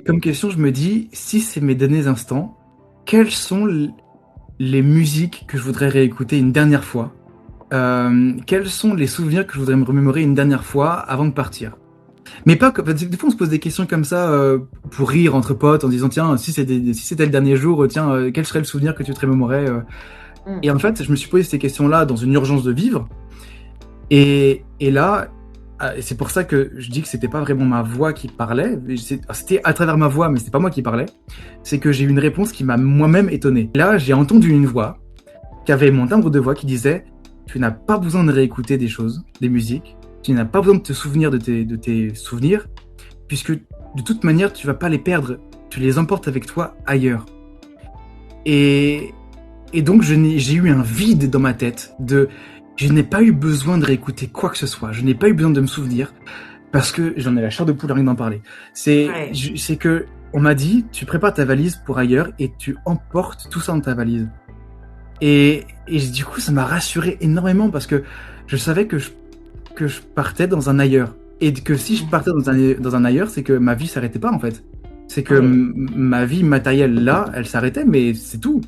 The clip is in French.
Comme question, je me dis, si c'est mes derniers instants, quelles sont les musiques que je voudrais réécouter une dernière fois? Quels sont les souvenirs que je voudrais me remémorer une dernière fois avant de partir? Mais pas comme, des fois on se pose des questions comme ça pour rire entre potes en disant tiens si c'était le dernier jour tiens quel serait le souvenir que tu te remémorais Et en fait je me suis posé ces questions-là dans une urgence de vivre et là et c'est pour ça que je dis que c'était pas vraiment ma voix qui parlait, c'était à travers ma voix mais c'était pas moi qui parlais, c'est que j'ai eu une réponse qui m'a moi-même étonné. Là j'ai entendu une voix qui avait mon timbre de voix qui disait tu n'as pas besoin de réécouter des choses, des musiques, tu n'as pas besoin de te souvenir de tes souvenirs, puisque de toute manière, tu vas pas les perdre, tu les emportes avec toi ailleurs. Et, et donc, j'ai eu un vide dans ma tête je n'ai pas eu besoin de réécouter quoi que ce soit, je n'ai pas eu besoin de me souvenir, parce que j'en ai la chair de poule rien d'en parler. C'est que, on m'a dit, tu prépares ta valise pour ailleurs et tu emportes tout ça dans ta valise. Et du coup, ça m'a rassuré énormément parce que je savais que je partais dans un ailleurs. Et que si je partais dans un ailleurs, c'est que ma vie s'arrêtait pas en fait. C'est que ma vie matérielle là, elle s'arrêtait, mais c'est tout.